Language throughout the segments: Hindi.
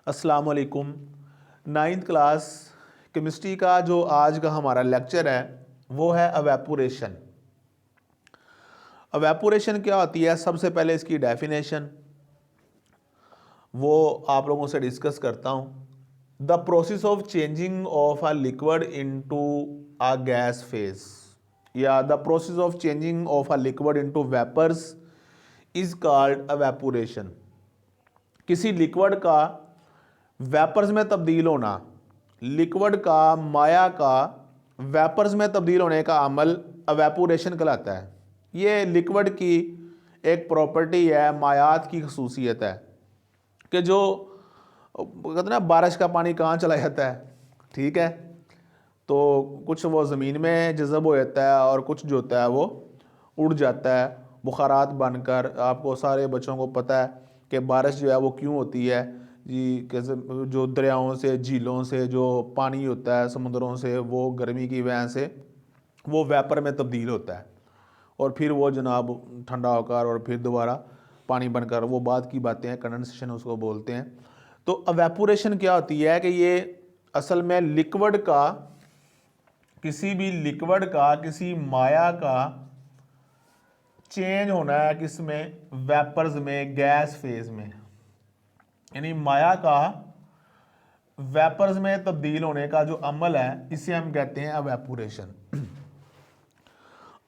अस्सलाम वालेकुम। नाइन्थ क्लास केमिस्ट्री का जो आज का हमारा लेक्चर है वो है अवेपोरेशन। अवेपोरेशन क्या होती है, सबसे पहले इसकी डेफिनेशन वो आप लोगों से डिस्कस करता हूँ। The process of changing of a liquid into a gas phase या the process of changing of a liquid into vapours is called evaporation. किसी लिक्विड का वेपर्स में तब्दील होना, लिक्विड का माया का वेपर्स में तब्दील होने का अमल अवेपोरेशन कहलाता है। ये लिक्विड की एक प्रॉपर्टी है, मायात की खसूसियत है कि जो कहते हैं ना बारिश का पानी कहाँ चला जाता है, ठीक है, तो कुछ वो ज़मीन में जज़ब हो जाता है और कुछ जो होता है वो उड़ जाता है बुखारात बनकर। आपको सारे बच्चों को पता है कि बारिश जो है वो क्यों होती है जी, कैसे जो दरियाओं से झीलों से जो पानी होता है समुद्रों से वो गर्मी की वजह से वो वेपर में तब्दील होता है और फिर वो जनाब ठंडा होकर और फिर दोबारा पानी बनकर, वो बाद की बातें हैं, कंडेंसेशन उसको बोलते हैं। तो अवेपोरेशन क्या होती है कि ये असल में लिक्विड का, किसी भी लिक्विड का किसी माया का चेंज होना है किसमें, वेपर्स में, गैस फेज में, यानी माया का वेपर्स में तब्दील होने का जो अमल है इसे हम कहते हैं अवेपोरेशन।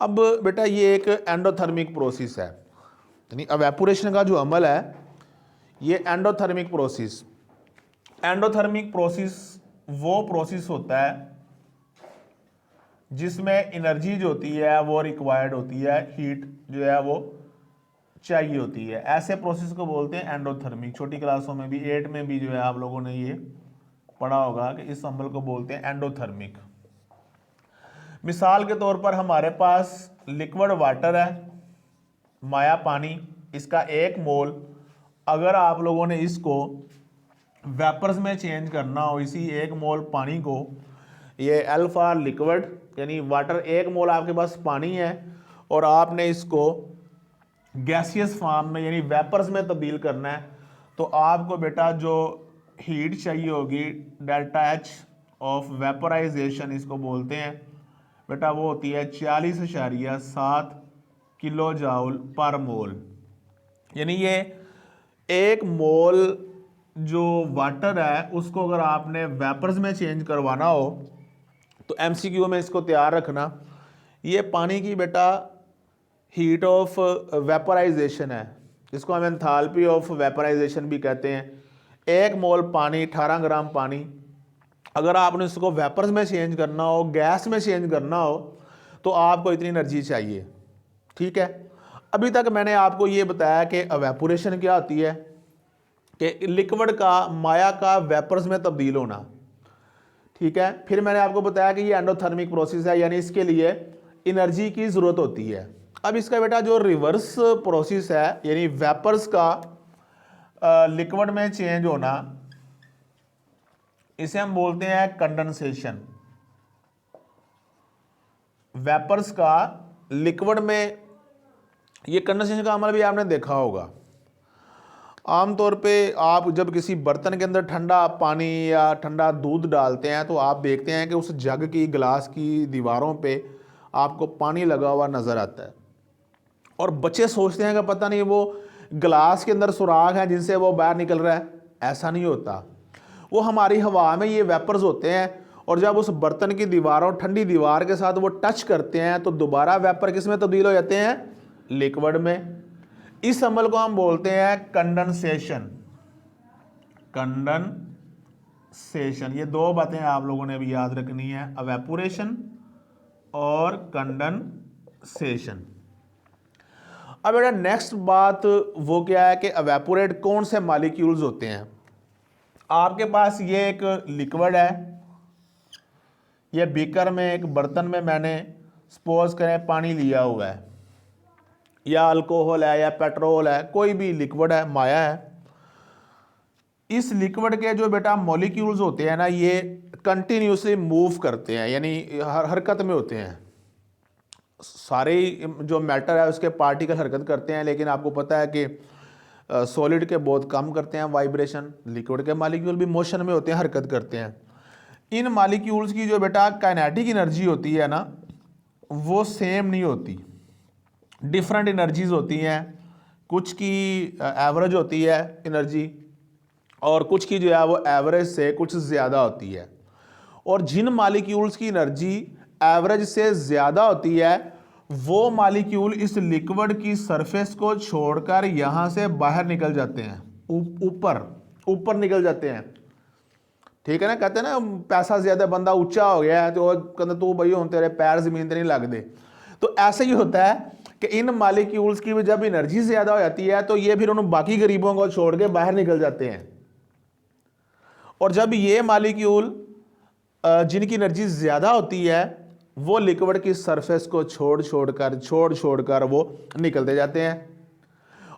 अब बेटा ये एक एंडोथर्मिक प्रोसेस है, यानी अवेपोरेशन का जो अमल है ये एंडोथर्मिक प्रोसेस। एंडोथर्मिक प्रोसेस वो प्रोसेस होता है जिसमें एनर्जी जो होती है वो रिक्वायर्ड होती है, हीट जो है वो चाहिए होती है। ऐसे प्रोसेस को बोलते हैं एंडोथर्मिक। छोटी क्लासों में भी 8 में भी जो है आप लोगों ने ये पढ़ा होगा कि इस अमल को बोलते हैं एंडोथर्मिक। मिसाल के तौर पर हमारे पास लिक्विड वाटर है, माया पानी, इसका 1 मोल अगर आप लोगों ने इसको वेपर्स में चेंज करना हो, इसी 1 मोल पानी को, ये अल्फा लिक्विड यानी वाटर 1 मोल आपके पास पानी है और आपने इसको गैसियस फॉर्म में यानी वेपर्स में तब्दील करना है, तो आपको बेटा जो हीट चाहिए होगी डेल्टा एच ऑफ वेपराइजेशन इसको बोलते हैं बेटा, वो होती है 40.7 किलो जाउल पर मोल। यानी ये 1 मोल जो वाटर है उसको अगर आपने वेपर्स में चेंज करवाना हो तो एमसीक्यू में इसको तैयार रखना। ये पानी की बेटा हीट ऑफ वेपराइजेशन है, इसको हम एंथैल्पी ऑफ वेपराइजेशन भी कहते हैं। 1 मोल पानी 18 ग्राम पानी अगर आपने इसको वेपर्स में चेंज करना हो, गैस में चेंज करना हो तो आपको इतनी एनर्जी चाहिए, ठीक है। अभी तक मैंने आपको ये बताया कि अवेपोरेशन क्या होती है कि लिक्विड का माया का वेपर्स में तब्दील होना, ठीक है। फिर मैंने आपको बताया कि ये एंडोथर्मिक प्रोसेस है, यानी इसके लिए एनर्जी की ज़रूरत होती है। अब इसका बेटा जो रिवर्स प्रोसेस है यानी वेपर्स का लिक्विड में चेंज होना, इसे हम बोलते हैं कंडेंसेशन। वेपर्स का लिक्विड में, ये कंडेंसेशन का अमल भी आपने देखा होगा। आमतौर पे आप जब किसी बर्तन के अंदर ठंडा पानी या ठंडा दूध डालते हैं तो आप देखते हैं कि उस जग की, गिलास की दीवारों पे आपको पानी लगा हुआ नज़र आता है और बच्चे सोचते हैं कि पता नहीं वो गिलास के अंदर सुराख है जिनसे वो बाहर निकल रहा है। ऐसा नहीं होता, वो हमारी हवा में ये वेपर्स होते हैं और जब उस बर्तन की दीवारों, ठंडी दीवार के साथ वो टच करते हैं तो दोबारा वेपर किस में तब्दील हो जाते हैं, लिक्विड में। इस अमल को हम बोलते हैं कंडेंसेशन। कंडेंसेशन, ये 2 बातें आप लोगों ने भी याद रखनी है, अवेपोरेशन और कंडेंसेशन। अब बेटा नेक्स्ट बात वो क्या है कि अवेपोरेट कौन से मॉलिक्यूल्स होते हैं। आपके पास ये एक लिक्विड है, ये बीकर में, एक बर्तन में मैंने सपोज करें पानी लिया हुआ है या अल्कोहल है या पेट्रोल है, कोई भी लिक्विड है, माया है। इस लिक्विड के जो बेटा मॉलिक्यूल्स होते हैं ना, ये कंटिन्यूसली मूव करते हैं, यानी हरकत में होते हैं। सारे जो मैटर है उसके पार्टिकल हरकत करते हैं, लेकिन आपको पता है कि सॉलिड के बहुत कम करते हैं वाइब्रेशन, लिक्विड के मालिक्यूल भी मोशन में होते हैं, हरकत करते हैं। इन मालिक्यूल्स की जो बेटा काइनेटिक एनर्जी होती है ना, वो सेम नहीं होती, डिफरेंट एनर्जीज होती हैं। कुछ की एवरेज होती है एनर्जी, और कुछ की जो है वो एवरेज से कुछ ज़्यादा होती है। और जिन मालिक्यूल्स की एनर्जी एवरेज से ज़्यादा होती है, वो मालिक्यूल इस लिक्विड की सरफेस को छोड़कर यहाँ से बाहर निकल जाते हैं, ऊपर निकल जाते हैं। ठीक है ना, कहते हैं ना पैसा ज़्यादा, बंदा ऊंचा हो गया है तो कहते तू भाई हूँ तेरे पैर ज़मीन पर नहीं लग दे। तो ऐसे ही होता है कि इन मालिक्यूल्स की जब एनर्जी ज़्यादा हो जाती है तो ये फिर उन बाकी गरीबों को छोड़ के बाहर निकल जाते हैं। और जब ये मालिक्यूल जिनकी एनर्जी ज़्यादा होती है वो लिक्विड की सरफेस को छोड़ छोड़कर वो निकलते जाते हैं।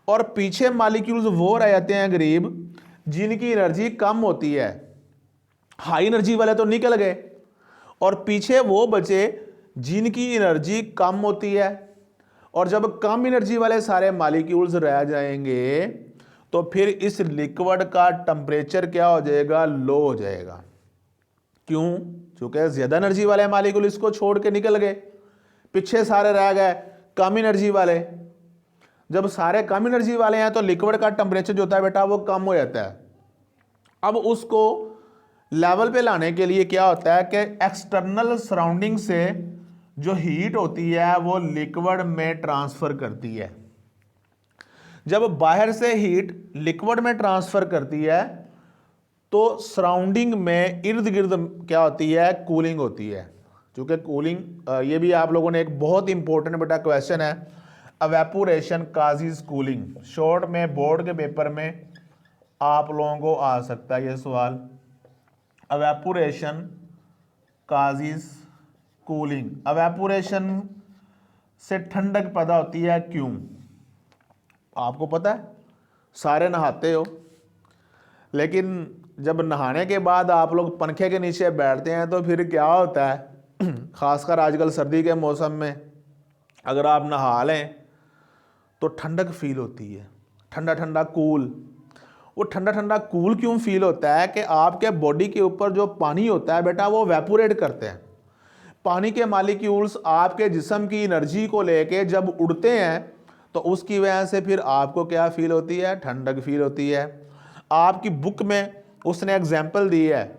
और पीछे मालिक्यूल्स वो रह जाते हैं गरीब जिनकी एनर्जी कम होती है। हाई एनर्जी वाले तो निकल गए, और पीछे वो बचे जिनकी एनर्जी कम होती है। और जब कम एनर्जी वाले सारे मालिक्यूल्स रह जाएंगे तो फिर इस लिक्विड का टेम्परेचर क्या हो जाएगा, लो हो जाएगा। क्यों? क्योंकि ज्यादा एनर्जी वाले मालिक्यूल इसको छोड़ के निकल गए, पीछे सारे रह गए कम एनर्जी वाले। जब सारे कम एनर्जी वाले हैं तो लिक्विड का टेम्परेचर जो होता है बेटा वो कम हो जाता है। अब उसको लेवल पे लाने के लिए क्या होता है कि एक्सटर्नल सराउंडिंग से जो हीट होती है वो लिक्विड में ट्रांसफर करती है। जब बाहर से हीट लिक्विड में ट्रांसफर करती है तो सराउंडिंग में इर्द गिर्द क्या होती है, कूलिंग होती है। क्योंकि कूलिंग ये भी आप लोगों ने एक बहुत इंपॉर्टेंट बेटा क्वेश्चन है, एवेपोरेशन काजेस कूलिंग। शॉर्ट में बोर्ड के पेपर में आप लोगों को आ सकता है ये सवाल, एवेपोरेशन काजेस कूलिंग। एवेपोरेशन से ठंडक पैदा होती है, क्यों? आपको पता है, सारे नहाते हो, लेकिन जब नहाने के बाद आप लोग पंखे के नीचे बैठते हैं तो फिर क्या होता है खासकर आजकल सर्दी के मौसम में अगर आप नहा लें तो ठंडक फील होती है, ठंडा ठंडा कूल। वो ठंडा ठंडा कूल क्यों फील होता है कि आपके बॉडी के ऊपर जो पानी होता है बेटा वो वेपोरेट करते हैं। पानी के मालिक्यूल्स आपके जिस्म की एनर्जी को लेके जब उड़ते हैं तो उसकी वजह से फिर आपको क्या फील होती है, ठंडक फील होती है। आपकी बुक में उसने एग्जाम्पल दी है,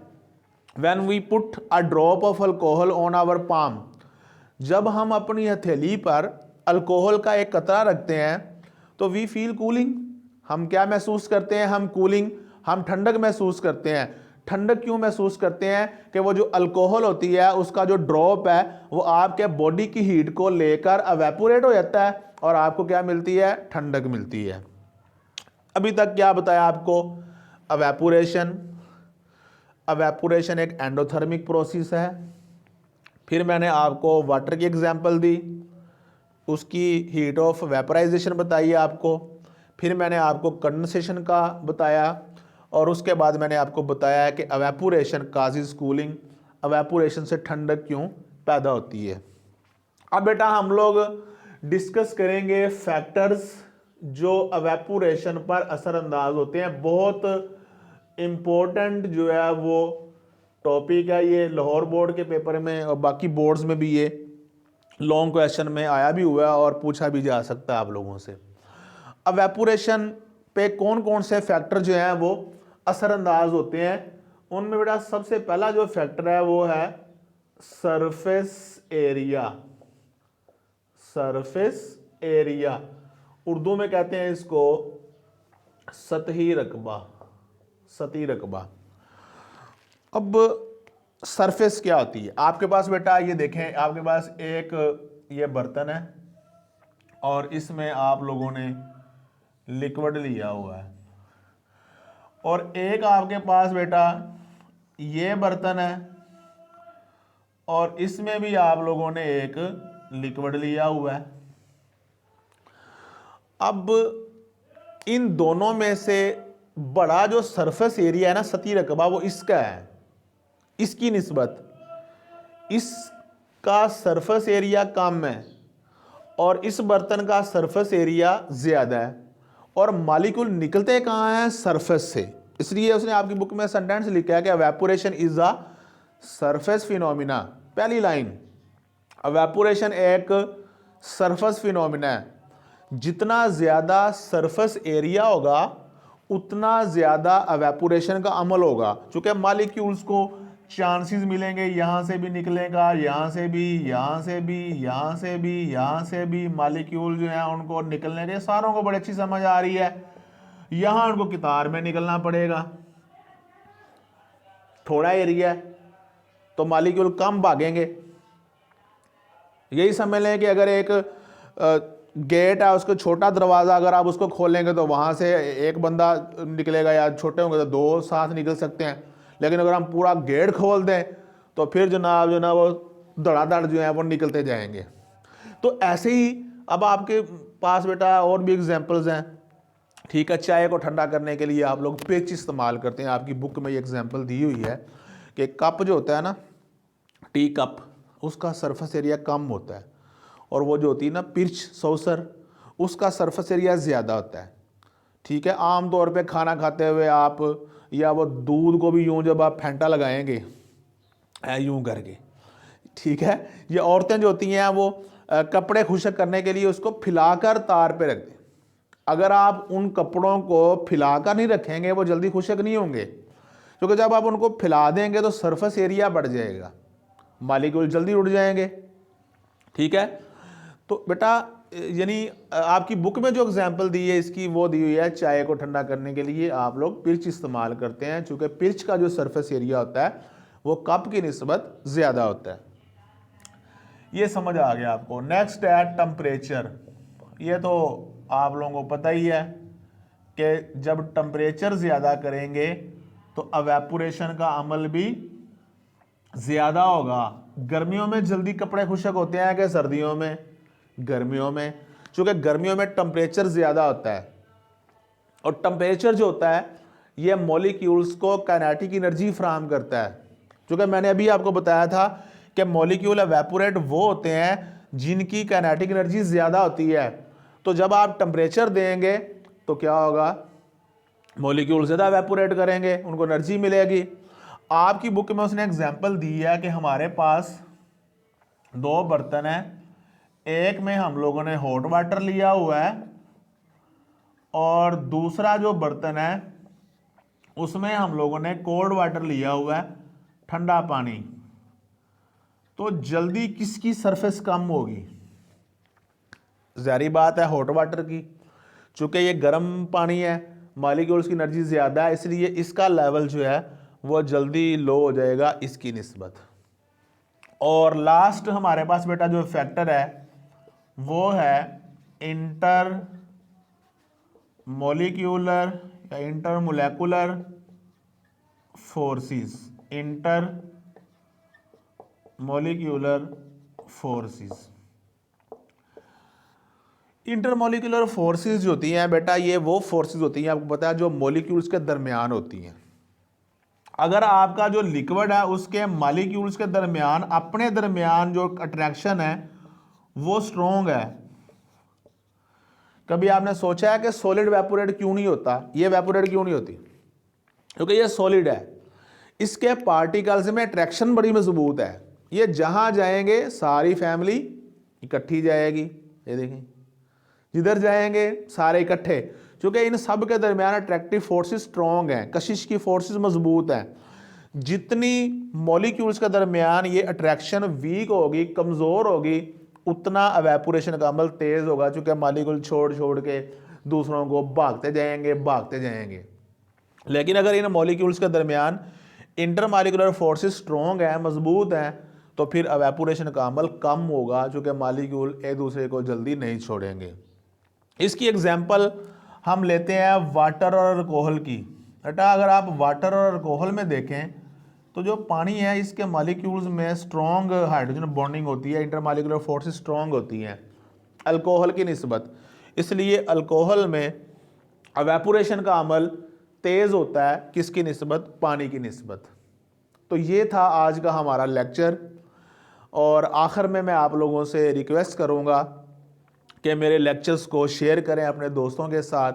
when we put a drop of alcohol on our palm. जब हम अपनी हथेली पर अल्कोहल का एक कतरा रखते हैं तो वी फील कूलिंग। हम क्या महसूस करते हैं, हम कूलिंग, हम ठंडक महसूस करते हैं। ठंडक क्यों महसूस करते हैं कि वो जो अल्कोहल होती है उसका जो ड्रॉप है वो आपके बॉडी की हीट को लेकर एवेपोरेट हो जाता है और आपको क्या मिलती है, ठंडक मिलती है। अभी तक क्या बताया आपको, एवेपोरेशन एक एंडोथर्मिक प्रोसेस है। फिर मैंने आपको वाटर की एग्जांपल दी, उसकी हीट ऑफ वेपराइजेशन बताई आपको। फिर मैंने आपको कंडेंसेशन का बताया, और उसके बाद मैंने आपको बताया कि एवेपोरेशन काजेस कूलिंग, एवेपोरेशन से ठंडक क्यों पैदा होती है। अब बेटा हम लोग डिस्कस करेंगे फैक्टर्स जो एवेपोरेशन पर असरअंदाज होते हैं। बहुत इम्पोर्टेंट जो है वो टॉपिक है ये, लाहौर बोर्ड के पेपर में और बाकी बोर्ड्स में भी ये लॉन्ग क्वेश्चन में आया भी हुआ है और पूछा भी जा सकता है आप लोगों से। एवेपोरेशन पे कौन कौन से फैक्टर जो हैं वो असरअंदाज होते हैं, उनमें बेटा सबसे पहला जो फैक्टर है वो है surface area. Surface area, Urdu में कहते हैं इसको सतही रकबा, सतही रकबा। अब सरफेस क्या होती है, आपके पास बेटा ये देखें, आपके पास एक ये बर्तन है और इसमें आप लोगों ने लिक्विड लिया हुआ है, और एक आपके पास बेटा ये बर्तन है और इसमें भी आप लोगों ने एक लिक्विड लिया हुआ है। अब इन दोनों में से बड़ा जो सरफेस एरिया है ना, सतही रकबा, वो इसका है। इसकी निस्बत इसका सरफेस एरिया कम है और इस बर्तन का सरफेस एरिया ज़्यादा है। और मॉलिक्यूल निकलते कहाँ हैं? सरफेस से। इसलिए उसने आपकी बुक में सेंटेंस लिखा है कि evaporation is a surface phenomena. पहली लाइन, एवेपोरेशन एक सरफेस फिनोमिना है। जितना ज़्यादा सरफेस एरिया होगा उतना ज़्यादा एवेपोरेशन का अमल होगा। चूँकि मॉलिक्यूल्स को चांसेस मिलेंगे, यहाँ से भी निकलेगा, यहाँ से भी, यहाँ से भी, यहाँ से भी, यहाँ से भी मॉलिक्यूल जो है उनको निकलने के सारों को बड़ी अच्छी समझ आ रही है। यहाँ उनको कितार में निकलना पड़ेगा, थोड़ा एरिया है तो मॉलिक्यूल कम भागेंगे। यही समझ लें कि अगर एक गेट है, उसको छोटा दरवाज़ा अगर आप उसको खोलेंगे तो वहाँ से एक बंदा निकलेगा, या छोटे होंगे तो दो साथ निकल सकते हैं। लेकिन अगर हम पूरा गेट खोल दें तो फिर जनाब जो ना वो धड़ाधड़ जो है वो निकलते जाएंगे। तो ऐसे ही अब आपके पास बेटा और भी एग्जांपल्स हैं, ठीक है। चाय को ठंडा करने के लिए आप लोग पिच इस्तेमाल करते हैं। आपकी बुक में ये एग्जांपल दी हुई है कि कप जो होता है ना, टी कप, उसका सरफेस एरिया कम होता है, और वो जो होती है ना पिच सॉसर, उसका सरफेस एरिया ज़्यादा होता है, ठीक है। आम तौर पे खाना खाते हुए आप, या वो दूध को भी यूँ जब आप फेंटा लगाएंगे यूँ करके, ठीक है। ये औरतें जो होती हैं वो कपड़े खुशक करने के लिए उसको फैलाकर तार पे रख दें। अगर आप उन कपड़ों को फैलाकर नहीं रखेंगे वो जल्दी खुशक नहीं होंगे, क्योंकि जब आप उनको फैला देंगे तो सरफेस एरिया बढ़ जाएगा, मॉलिक्यूल जल्दी उड़ जाएंगे, ठीक है। तो बेटा यानी आपकी बुक में जो एग्जांपल दी है इसकी, वो दी हुई है चाय को ठंडा करने के लिए आप लोग पिर्च इस्तेमाल करते हैं, चूँकि पिर्च का जो सरफेस एरिया होता है वो कप की निस्बत ज़्यादा होता है। ये समझ आ गया आपको। नेक्स्ट है टेम्परेचर। ये तो आप लोगों को पता ही है कि जब टेम्परेचर ज़्यादा करेंगे तो एवेपोरेशन का अमल भी ज़्यादा होगा। गर्मियों में जल्दी कपड़े खुशक होते हैं कि सर्दियों में? गर्मियों में, क्योंकि गर्मियों में टेम्परेचर ज़्यादा होता है, और टेम्परेचर जो होता है ये मॉलिक्यूल्स को काइनेटिक एनर्जी फराहम करता है। क्योंकि मैंने अभी आपको बताया था कि मॉलिक्यूल एवेपोरेट वो होते हैं जिनकी काइनेटिक एनर्जी ज़्यादा होती है। तो जब आप टेम्परेचर देंगे तो क्या होगा? मॉलिक्यूल ज़्यादा एवेपोरेट करेंगे, उनको एनर्जी मिलेगी। आपकी बुक में उसने एग्जांपल दी है कि हमारे पास दो बर्तन हैं, एक में हम लोगों ने हॉट वाटर लिया हुआ है और दूसरा जो बर्तन है उसमें हम लोगों ने कोल्ड वाटर लिया हुआ है, ठंडा पानी। तो जल्दी किसकी सरफेस कम होगी? ज़ाहिर बात है हॉट वाटर की, चूँकि ये गर्म पानी है, मॉलिक्यूल्स की एनर्जी ज़्यादा है, इसलिए इसका लेवल जो है वो जल्दी लो हो जाएगा इसकी निस्बत। और लास्ट हमारे पास बेटा जो फैक्टर है वो है इंटर मॉलिक्यूलर या inter molecular forces. Inter molecular forces, intermolecular forces जो होती हैं बेटा, ये वो फोर्सेस होती हैं, आपको पता है, जो मॉलिक्यूल्स के दरमियान होती हैं। अगर आपका जो लिक्विड है उसके मॉलिक्यूल्स के दरमियान, अपने दरमियान जो अट्रैक्शन है वो स्ट्रॉन्ग है। कभी आपने सोचा है कि सॉलिड वेपोरेट क्यों नहीं होता? ये वेपोरेट क्यों नहीं होती? क्योंकि ये सॉलिड है, इसके पार्टिकल्स में अट्रैक्शन बड़ी मजबूत है। ये जहां जाएंगे सारी फैमिली इकट्ठी जाएगी, ये देखें, जिधर जाएंगे सारे इकट्ठे, क्योंकि इन सब के दरमियान अट्रैक्टिव फोर्सेस स्ट्रॉन्ग हैं, कशिश की फोर्सेस मजबूत हैं। जितनी मॉलिक्यूल्स के दरमियान ये अट्रैक्शन वीक होगी, कमज़ोर होगी, उतना एवेपोरेशन का अमल तेज़ होगा, चूँकि मॉलिक्यूल छोड़ छोड़ के दूसरों को भागते जाएंगे। लेकिन अगर इन मॉलिक्यूल्स के दरमियान इंटरमॉलिक्यूलर फोर्सेस स्ट्रॉन्ग हैं, मजबूत हैं, तो फिर एवेपोरेशन का अमल कम होगा, चूँकि मॉलिक्यूल एक दूसरे को जल्दी नहीं छोड़ेंगे। इसकी एग्जाम्पल हम लेते हैं वाटर और अल्कोहल की। बेटा अगर आप वाटर और अल्कोहल में देखें तो जो पानी है इसके मॉलिक्यूल्स में स्ट्रॉन्ग हाइड्रोजन बॉन्डिंग होती है, इंटरमॉलिक्यूलर फोर्सेस स्ट्रॉन्ग होती हैं अल्कोहल की निस्बत, इसलिए अल्कोहल में एवेपोरेशन का अमल तेज़ होता है, किसकी निस्बत? पानी की निस्बत। तो ये था आज का हमारा लेक्चर, और आखिर में मैं आप लोगों से रिक्वेस्ट करूँगा कि मेरे लेक्चर्स को शेयर करें अपने दोस्तों के साथ,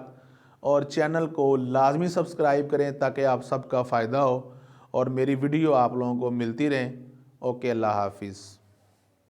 और चैनल को लाजमी सब्सक्राइब करें ताकि आप सबका फ़ायदा हो और मेरी वीडियो आप लोगों को मिलती रहें। ओके, अल्लाह हाफिज़।